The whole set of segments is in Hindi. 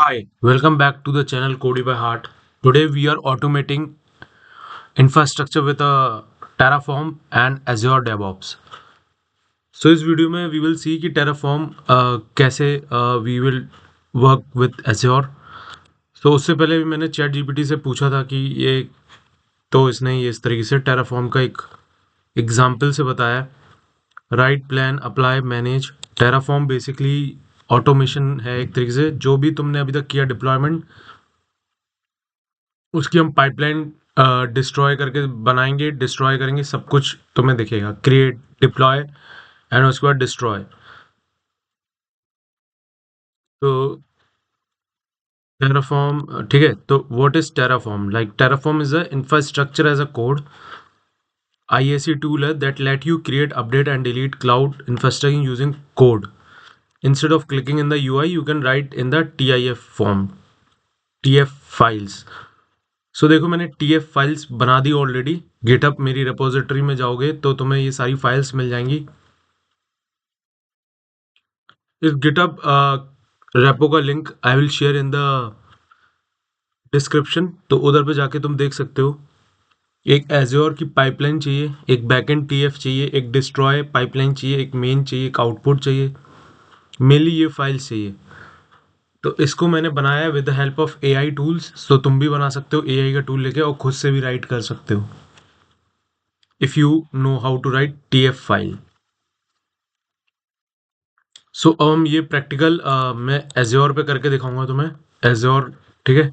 Hi, welcome back to the channel Cody by Heart. Today we are automating infrastructure with a Terraform and Azure DevOps. So इस वीडियो में we will see कि Terraform कैसे we will work with Azure. So उससे पहले भी मैंने ChatGPT से पूछा था कि ये तो इसने ये इस तरीके से Terraform का एक एग्जाम्पल से बताया। Right plan apply manage Terraform basically automation है एक तरीके से जो भी तुमने अभी तक किया डिप्लॉयमेंट उसकी हम पाइपलाइन डिस्ट्रॉय करके बनाएंगे, डिस्ट्रॉय करेंगे, सब कुछ तुम्हें दिखेगा। क्रिएट, डिप्लॉय एंड उसके बाद डिस्ट्रॉय। तो टेराफॉर्म ठीक है। तो what is Terraform? Like Terraform is a infrastructure as a code IAC tool है that let you create, update and delete cloud infrastructure using code. Instead of clicking in the UI, you can write in the TIF form, TF files. सो देखो मैंने TF फाइल्स बना दी ऑलरेडी। गिटअप मेरी रिपोजिटरी में जाओगे तो तुम्हें ये सारी फाइल्स मिल जाएंगी। इस गिटअप रेपो का link I will share in the description, तो उधर पे जाके तुम देख सकते हो। एक एज्योर की पाइपलाइन चाहिए, एक बैकएंड TF चाहिए, एक डिस्ट्रॉय पाइपलाइन चाहिए, एक मेन चाहिए, एक आउटपुट चाहिए। मेनली ये फाइल्स चाहिए। तो इसको मैंने बनाया है with the help of AI tools. So तुम भी बना सकते हो AI का टूल लेके और खुद से भी राइट कर सकते हो if you know how to write TF file. So अब हम ये प्रैक्टिकल मैं एज्योर पे करके दिखाऊंगा तुम्हें। एज्योर ठीक है।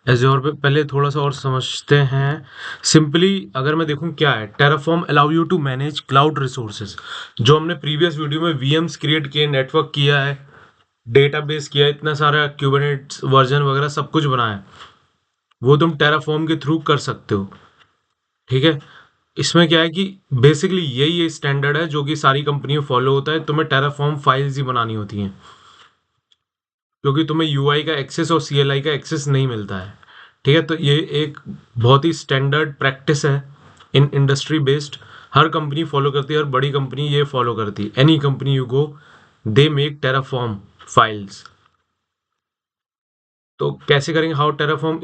एज्योर पे पहले थोड़ा सा और समझते हैं। सिंपली अगर मैं देखूं क्या है, Terraform allow you to manage cloud resources. जो हमने प्रीवियस वीडियो में VMs क्रिएट किए, नेटवर्क किया है, डेटाबेस किया है, इतना सारा क्यूबरनेट्स वर्जन वगैरह सब कुछ बनाया है, वो तुम टेराफॉर्म के थ्रू कर सकते हो। ठीक है। इसमें क्या है कि बेसिकली यही स्टैंडर्ड है जो कि सारी कंपनियों फॉलो होता है। तुम्हें टेराफॉर्म फाइल्स ही बनानी होती हैं क्योंकि तुम्हें UI का एक्सेस और CLI का एक्सेस नहीं मिलता है। ठीक है। तो ये एक बहुत ही स्टैंडर्ड प्रैक्टिस है in industry based. Her company follow करती है, हर बड़ी कंपनी ये फॉलो करती है। Any company you go, they make Terraform files. तो कैसे करेंगे? हाउ टेराफॉर्म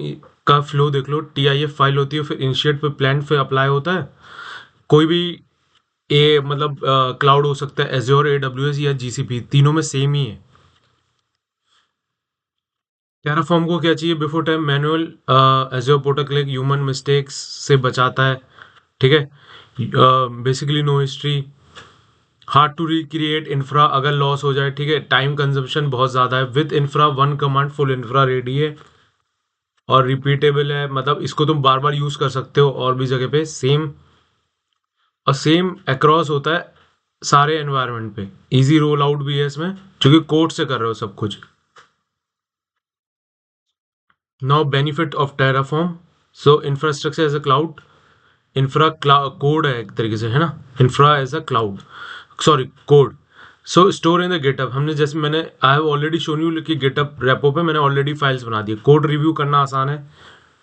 का फ्लो देख लो। TIF फाइल होती है, फिर इनिशिएट पे प्लान पे अप्लाई होता है। कोई भी मतलब क्लाउड हो सकता है, एज्योर, AWS या GCP, तीनों में सेम ही है। टेराफॉर्म को क्या चाहिए? Before time manual Azure portal click human mistakes से बचाता है। ठीक है। Basically no history, hard to recreate infra अगर लॉस हो जाए। ठीक है। टाइम कंजम्पशन बहुत ज़्यादा है। With infra one command full infra ready है और रिपीटेबल है, मतलब इसको तुम बार बार यूज़ कर सकते हो और भी जगह पे सेम, और सेम अक्रॉस होता है सारे एनवायरनमेंट पे। इजी रोल आउट भी है इसमें क्योंकि कोड से कर रहे हो सब कुछ। Now benefit of Terraform. So infrastructure as a cloud, infra code है एक तरीके से, है ना। Infra as a cloud, sorry code. So store in the GitHub, हमने जैसे मैंने I have already shown you कि गिटअप रेपो पे मैंने ऑलरेडी फाइल्स बना दी। कोड रिव्यू करना आसान है,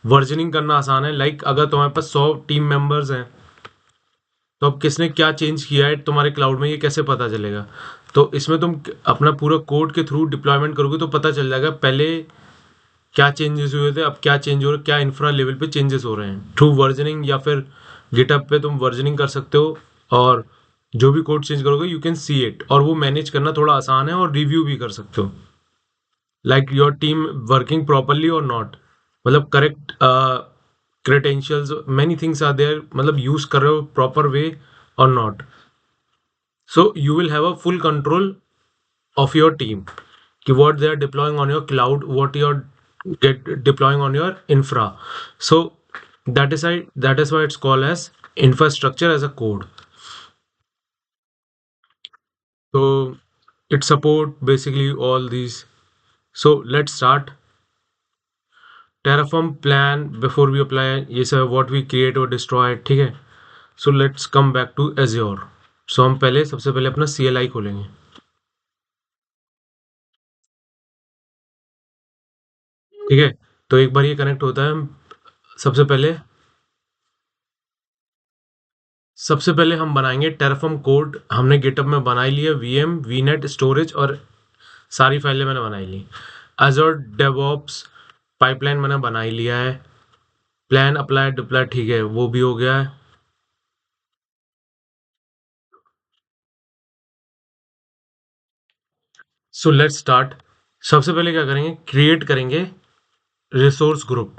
वर्जनिंग करना आसान है। लाइक अगर तुम्हारे पास 100 टीम मेंबर्स हैं तो अब किसने क्या चेंज किया है तुम्हारे क्लाउड में ये कैसे पता चलेगा? तो इसमें तुम अपना पूरा कोड के थ्रू डिप्लॉयमेंट करोगे तो पता चल जाएगा पहले क्या चेंजेस हुए थे, अब क्या चेंज हो रहा है, क्या इंफ्रा लेवल पे चेंजेस हो रहे हैं। थ्रू वर्जनिंग या फिर गिटअप पे तुम वर्जनिंग कर सकते हो और जो भी कोड चेंज करोगे यू कैन सी इट, और वो मैनेज करना थोड़ा आसान है और रिव्यू भी कर सकते हो। Like your team working properly और नॉट, मतलब correct credentials, many things are there, मतलब यूज कर रहे हो प्रॉपर वे और not. So you will have a full control of your team कि what they are deploying on your cloud, what you are deploying on your infra. So that is why it's called as infrastructure as a code. So it support basically all these. So let's start. Terraform plan before we apply ये सब what we create or destroy, ठीक है। So let's come back to Azure. So हम पहले सबसे पहले अपना CLI खोलेंगे। ठीक है। तो एक बार ये कनेक्ट होता है, हम सबसे पहले हम बनाएंगे टेराफॉर्म कोड। हमने गिटअप में बना ही लिया, VM, VNet, स्टोरेज और सारी फाइलें मैंने बनाई ली। एजोर डेवऑप्स पाइपलाइन मैंने बना ही लिया है। प्लान अप्लाई डिप्लॉय ठीक है, वो भी हो गया है। So let's start. सबसे पहले क्या करेंगे, क्रिएट करेंगे रिसोर्स ग्रुप।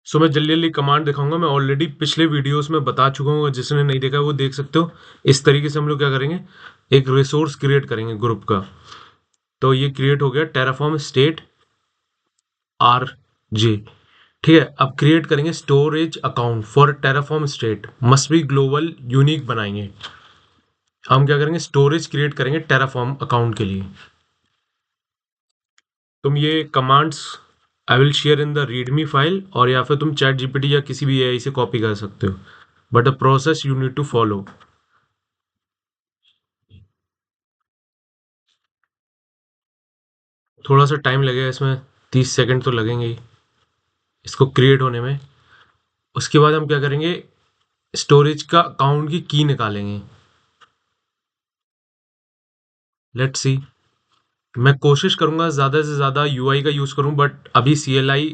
सो मैं जल्दी जल्दी कमांड दिखाऊंगा, मैं ऑलरेडी पिछले वीडियोस में बता चुका हूँ, जिसने नहीं देखा है वो देख सकते हो। इस तरीके से हम लोग क्या करेंगे, एक रिसोर्स क्रिएट करेंगे ग्रुप का। तो ये क्रिएट हो गया टेराफॉर्म स्टेट आर जे। ठीक है, अब क्रिएट करेंगे storage account for Terraform state must be global unique बनाएंगे। हम क्या करेंगे, स्टोरेज क्रिएट करेंगे टेराफॉर्म अकाउंट के लिए। तुम ये commands I will share in the readme file, और या फिर तुम चैट जीपीटी या किसी भी एआई से कॉपी कर सकते हो, but the process you need to follow. थोड़ा सा टाइम लगेगा इसमें, 30 सेकंड तो लगेंगे ही इसको क्रिएट होने में। उसके बाद हम क्या करेंगे, स्टोरेज का अकाउंट की निकालेंगे। Let's see. मैं कोशिश करूंगा ज़्यादा से ज़्यादा यूआई का यूज़ करूं, बट अभी सीएलआई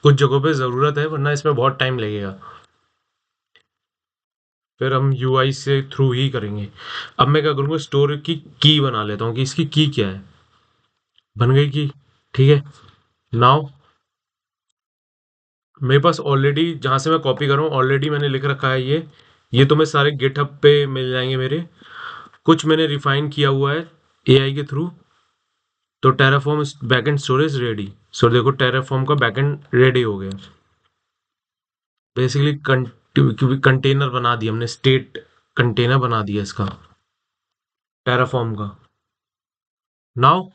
कुछ जगहों पे ज़रूरत है, वरना इसमें बहुत टाइम लगेगा। फिर हम यूआई से थ्रू ही करेंगे। अब मैं क्या करूंगा, स्टोर की बना लेता हूँ कि इसकी क्या है। बन गई की। ठीक है। नाउ मेरे पास ऑलरेडी जहाँ से मैं कॉपी कर रहा हूँ ऑलरेडी मैंने लिख रखा है ये तो मैं सारे गिटहब पे मिल जाएंगे मेरे। कुछ मैंने रिफाइन किया हुआ है एआई के थ्रू। तो टेराफॉर्म बैकएंड स्टोरेज रेडी। सो देखो टेराफॉर्म का बैकएंड रेडी हो गया। बेसिकली कंटेनर बना दिया हमने, स्टेट कंटेनर बना दिया इसका, टेराफॉर्म का। नाउ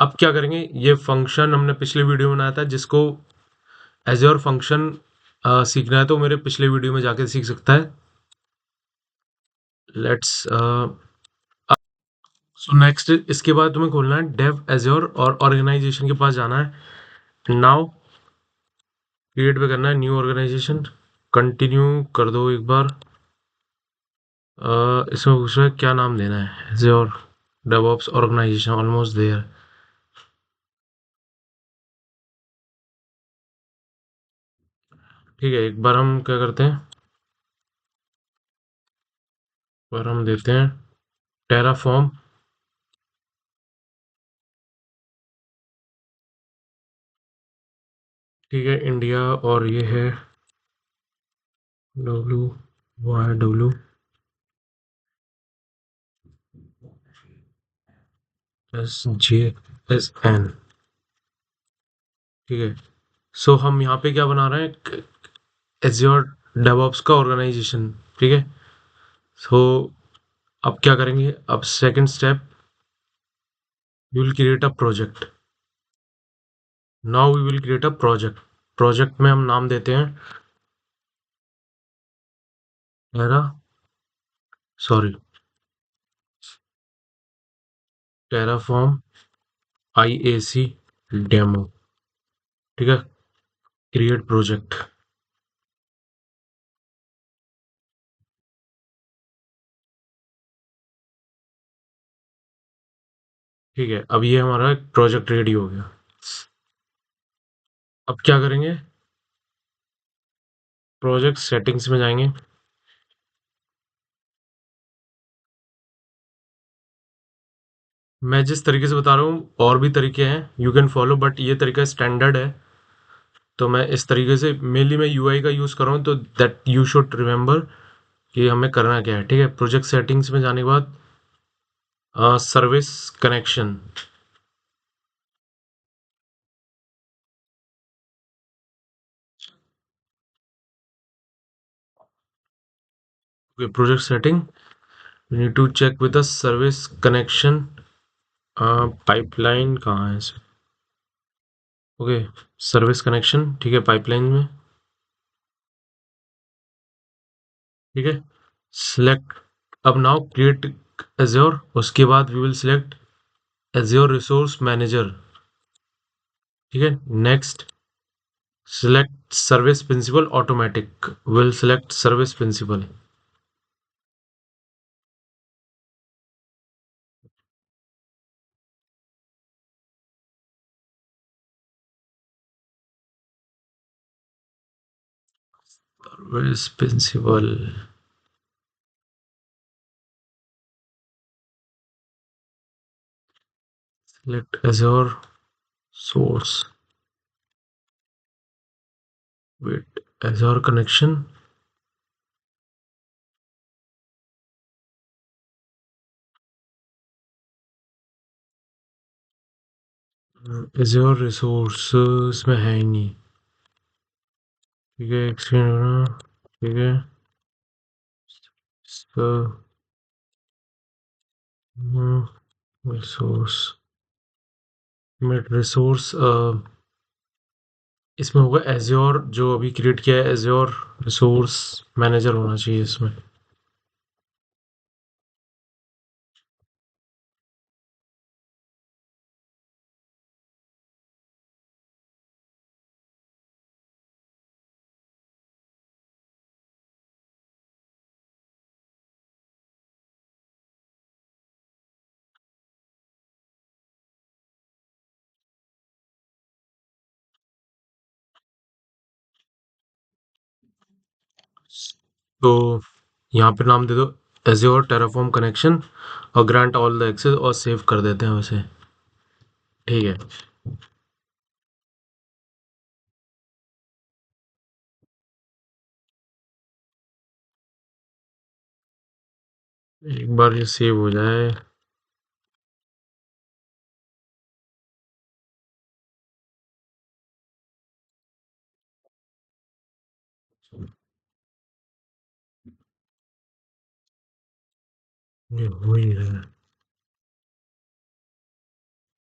अब क्या करेंगे, ये फंक्शन हमने पिछले वीडियो में बनाया था, जिसको एज़्योर फंक्शन सीखना है तो मेरे पिछले वीडियो में जाके सीख सकता है। लेट्स सो नेक्स्ट इसके बाद तुम्हें खोलना है डेव एज़्योर और ऑर्गेनाइजेशन के पास जाना है। नाउ क्रिएट पे करना है न्यू ऑर्गेनाइजेशन। कंटिन्यू कर दो एक बार। इसमें पूछ रहा है क्या नाम देना है, Azure DevOps organization, almost there. ठीक है, एक बार हम क्या करते हैं, एक बार हम देते हैं टेराफॉर्म। ठीक है, इंडिया, और ये है W Y W S J S N. ठीक है। सो हम यहाँ पे क्या बना रहे हैं, एज्योर डेवऑप्स का ऑर्गेनाइजेशन। ठीक है। सो अब क्या करेंगे, अब second step, you will create a project. Now we will create a project. Project में हम नाम देते हैं Terra, sorry, Terraform IAC demo. ठीक है, क्रिएट प्रोजेक्ट। ठीक है, अब ये हमारा प्रोजेक्ट रेडी हो गया। अब क्या करेंगे, प्रोजेक्ट सेटिंग्स में जाएंगे। मैं जिस तरीके से बता रहा हूँ और भी तरीके हैं, यू कैन फॉलो, बट ये तरीका स्टैंडर्ड है। तो मैं इस तरीके से मेनली मैं यूआई का यूज़ कर रहा हूँ, तो दैट यू शुड रिमेंबर कि हमें करना क्या है। ठीक है, प्रोजेक्ट सेटिंग्स में जाने के बाद service connection. Okay, project setting, we need to check with the service connection. Pipeline कहाँ है इसे, ओके, सर्विस कनेक्शन। ठीक है, पाइपलाइन में। ठीक है, सिलेक्ट। अब नाउ क्रिएट एज्योर, उसके बाद we will select Azure resource manager. ठीक है, next select service principal automatic, will select service principal. Service principal. Select Azure source. Wait, Azure connection. Azure resources में है ही नहीं. ठीक है, एक्सप्लेन करना. ठीक है. So, रिसोर्स में रिसोर्स इसमें होगा एज्योर जो अभी क्रिएट किया है एज्योर रिसोर्स मैनेजर होना चाहिए इसमें. तो यहाँ पे नाम दे दो एज्योर टेराफॉर्म कनेक्शन और ग्रांट ऑल द एक्सेस और सेव कर देते हैं वैसे. ठीक है. एक बार ये सेव हो जाए. ये हो ही रहा है.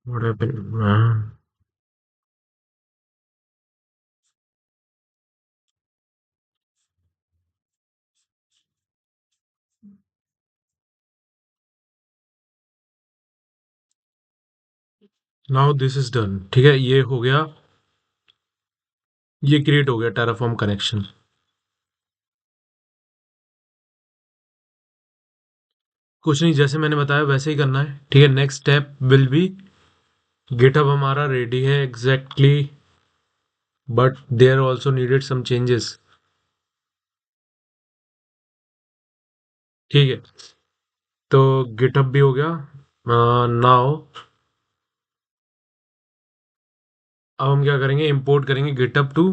What happened, man? Now this is done. ठीक है, ये हो गया. ये क्रिएट हो गया टेराफॉर्म कनेक्शन. कुछ नहीं, जैसे मैंने बताया वैसे ही करना है. ठीक है, next step will be GitHub हमारा रेडी है exactly but there also needed some changes. ठीक है, तो गिटहब भी हो गया. नाउ अब हम क्या करेंगे, इंपोर्ट करेंगे गिटहब टू.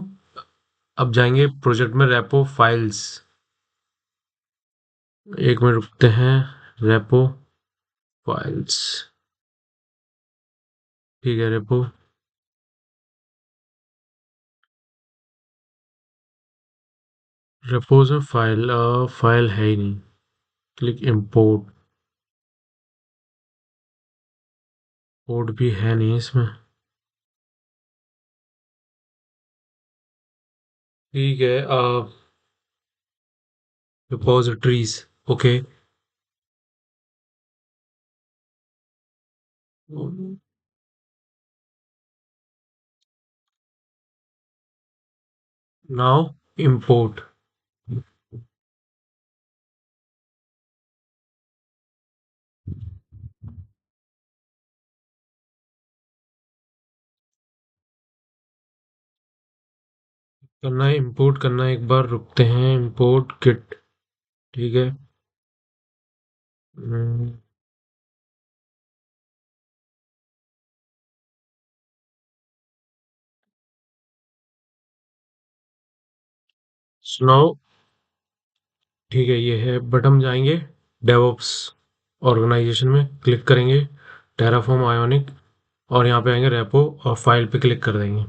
अब जाएंगे प्रोजेक्ट में रेपो फाइल्स. एक मिनट रुकते हैं. Repo files. ठीक है, रेपो. रेपोज में फाइल है ही नहीं. Click import. कोड भी है नहीं इसमें. ठीक है. रिपोजिटरीज. ओके. Now import. करना है, इंपोर्ट करना है. एक बार रुकते हैं. Import kit. ठीक है. सुनाओ. ठीक है, ये है बट हम जाएंगे डेवऑप्स ऑर्गेनाइजेशन में क्लिक करेंगे. टेराफॉर्म आयोनिक और यहाँ पे आएंगे रेपो और फाइल पे क्लिक कर देंगे.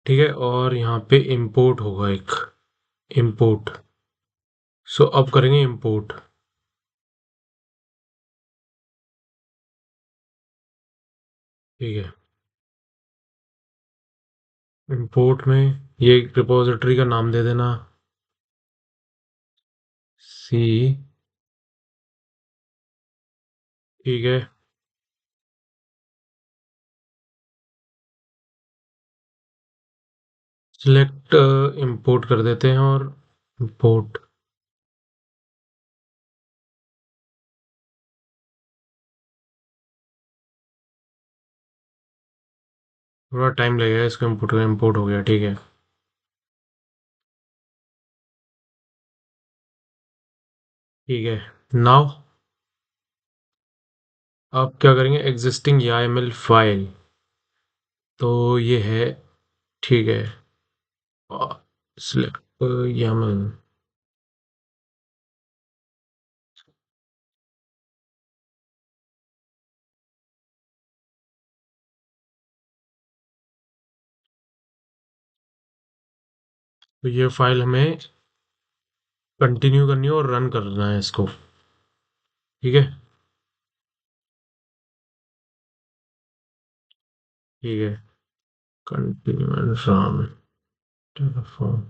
ठीक है, और यहाँ पे इंपोर्ट होगा एक. इंपोर्ट. सो अब करेंगे इंपोर्ट. ठीक है. इंपोर्ट में ये रिपोजिटरी का नाम दे देना. सी. ठीक है. सिलेक्ट इंपोर्ट कर देते हैं और इंपोर्ट. थोड़ा टाइम लगेगा इसको इंपोर्ट. इंपोर्ट हो गया. ठीक है. ठीक है। नाउ आप क्या करेंगे, एग्जिस्टिंग YAML फाइल, तो ये है, ठीक है, सिलेक्ट YAML। तो ये फाइल हमें कंटिन्यू करनी है और रन करना है इसको। ठीक है, ठीक है, कंटिन्यू एंड रन टेराफॉर्म।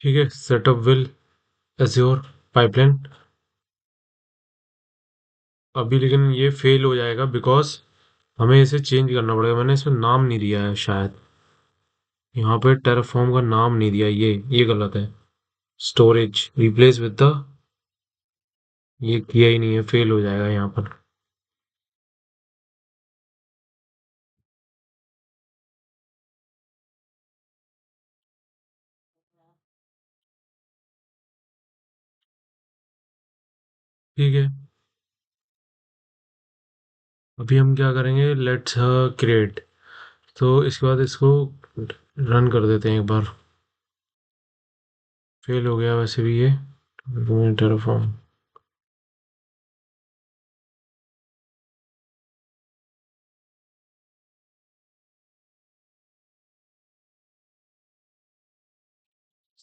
ठीक है, सेटअप विल एज्योर पाइपलाइन। अभी लेकिन ये फेल हो जाएगा बिकॉज हमें इसे चेंज करना पड़ेगा। मैंने इसमें नाम नहीं दिया है शायद, यहाँ पे टेराफॉर्म का नाम नहीं दिया, ये गलत है। स्टोरेज रिप्लेस विद द, ये किया ही नहीं है, फेल हो जाएगा यहाँ पर। ठीक है, अभी हम क्या करेंगे, लेट्स क्रिएट। तो इसके बाद इसको रन कर देते हैं एक बार। फेल हो गया वैसे भी ये टेराफॉर्म।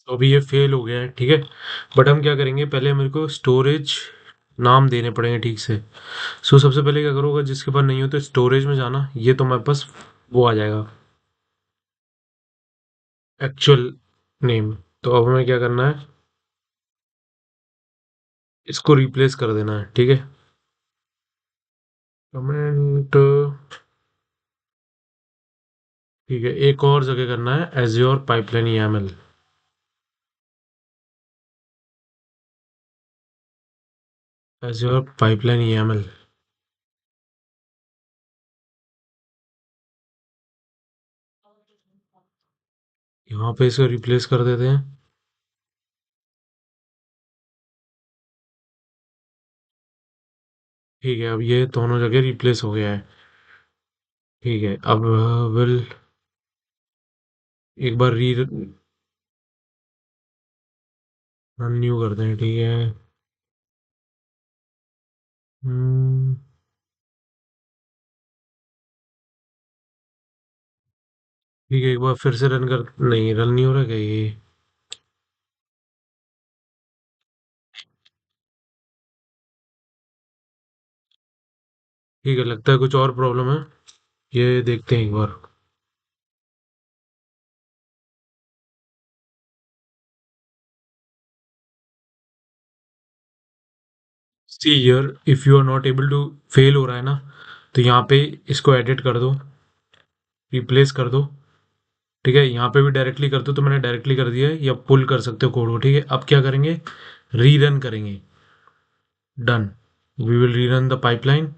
तो अभी ये फेल हो गया है, ठीक है। बट हम क्या करेंगे, पहले मेरे को स्टोरेज नाम देने पड़ेंगे ठीक से। सो सबसे पहले क्या करूँगा, जिसके पास नहीं हो तो स्टोरेज में जाना, ये तो मेरे पास वो आ जाएगा एक्चुअल नेम। तो अब हमें क्या करना है, इसको रिप्लेस कर देना है, ठीक है। कमेंट, ठीक है, एक और जगह करना है, azure pipeline YAML। Azure pipeline YAML, यहाँ पे इसको रिप्लेस कर देते हैं। ठीक है, अब ये दोनों जगह रिप्लेस हो गया है। ठीक है, अब विल एक बार री रन न्यू करते हैं, ठीक है। हम्म, ठीक है, एक बार फिर से रन कर, नहीं रन नहीं हो रहा क्या ये। ठीक है, लगता है कुछ और प्रॉब्लम है, ये देखते हैं एक बार। See here, if you are not able to, fail हो रहा है ना, तो यहाँ पे इसको एडिट कर दो, रिप्लेस कर दो। ठीक है, यहाँ पे भी डायरेक्टली कर दो, तो मैंने डायरेक्टली कर दिया है, या पुल कर सकते हो कोड को। ठीक है, अब क्या करेंगे, रीरन करेंगे। Done, we will rerun the pipeline.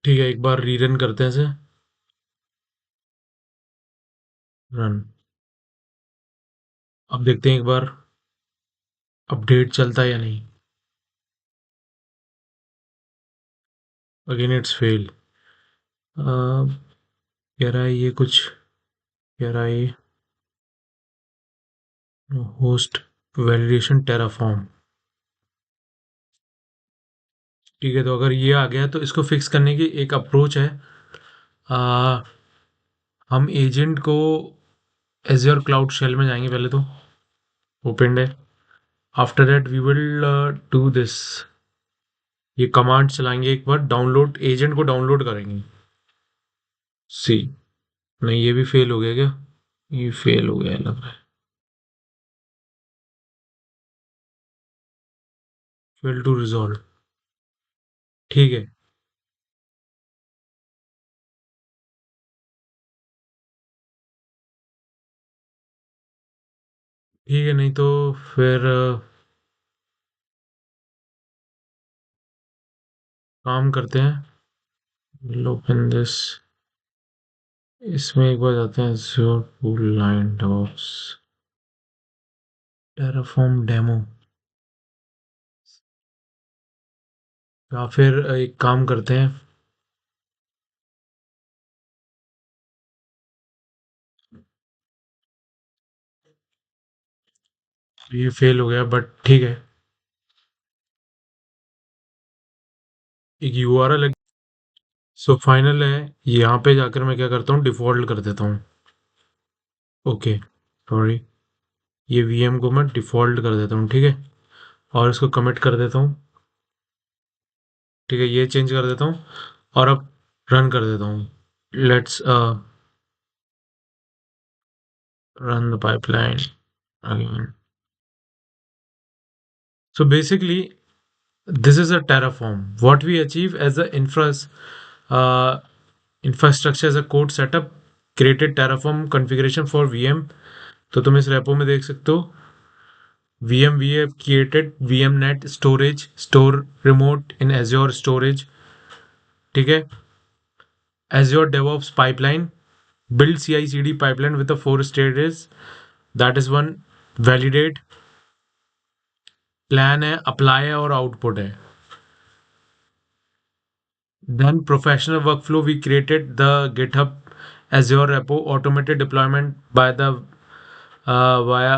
ठीक है, एक बार रीरन करते हैं इसे, रन। अब देखते हैं एक बार अपडेट चलता है या नहीं। Again it's fail. कह रहा है ये कुछ, कह रहा है ये होस्ट वैलिडेशन टेराफॉर्म। ठीक है, तो अगर ये आ गया तो इसको फिक्स करने की एक अप्रोच है। आ, हम एजेंट को एज्योर क्लाउड शेल में जाएंगे पहले तो, ओपन है। After that we will do this, ये कमांड चलाएंगे एक बार, डाउनलोड एजेंट को डाउनलोड करेंगे। सी, नहीं ये भी फेल हो गया क्या, ये फेल हो गया लग रहा है। Fail to resolve. ठीक है, ठीक है, नहीं तो फिर काम करते हैं। ओपन दिस, इसमें एक बार जाते हैं जो tool line docs Terraform demo, या फिर एक काम करते हैं। ये फेल हो गया बट ठीक है, एक यूआरएल। सो फाइनल है, यहाँ पे जाकर मैं क्या करता हूँ, डिफ़ॉल्ट कर देता हूँ। ओके, सॉरी, ये वीएम को मैं डिफ़ॉल्ट कर देता हूँ, ठीक है, और इसको कमिट कर देता हूँ। ठीक है, ये चेंज कर देता हूँ और अब रन कर देता हूँ। Let's run the pipeline again. So basically, this is a Terraform. What we achieve as a uh, infrastructure as a code setup, created Terraform configuration for VM. तो तुम इस रेपो में देख सकते हो, VM we have created VMnet storage, store remote in Azure storage. ठीक है, Azure DevOps pipeline, build CI/CD pipeline with the 4 stages. That is one. Validate, plan है, अप्लाई है और आउटपुट है। Then professional workflow, we created the GitHub Azure repo, automated deployment by the via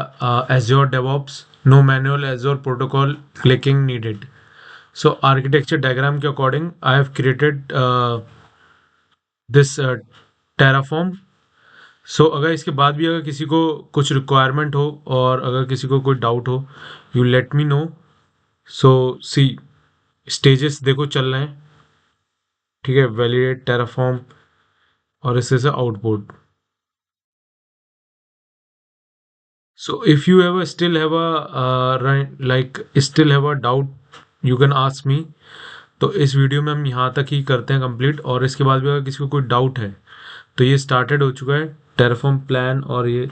Azure DevOps, no manual Azure protocol clicking needed. So architecture diagram के according I have created this Terraform. सो अगर इसके बाद भी अगर किसी को कुछ रिक्वायरमेंट हो और अगर किसी को कोई डाउट हो, you let me know. So see, stages देखो चल रहे हैं, ठीक है, वैलिडेट टेराफॉर्म और इससे से output. So if you ever still have a still have a doubt, you can ask me. तो इस वीडियो में हम यहाँ तक ही करते हैं कंप्लीट, और इसके बाद भी अगर किसी को कोई डाउट है तो ये स्टार्टेड हो चुका है टेराफॉर्म प्लान, और ये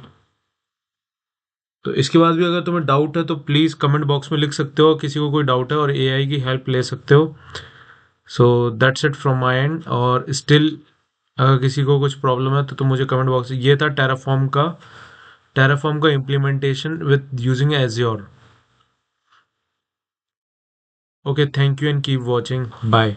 तो इसके बाद भी अगर तुम्हें डाउट है तो प्लीज़ कमेंट बॉक्स में लिख सकते हो, किसी को कोई डाउट है और एआई की हेल्प ले सकते हो। So that's it from my and, और स्टिल अगर किसी को कुछ प्रॉब्लम है तो तुम मुझे कमेंट बॉक्स, ये था टेराफॉर्म का implementation with using Azure. Okay, thank you and keep watching, bye.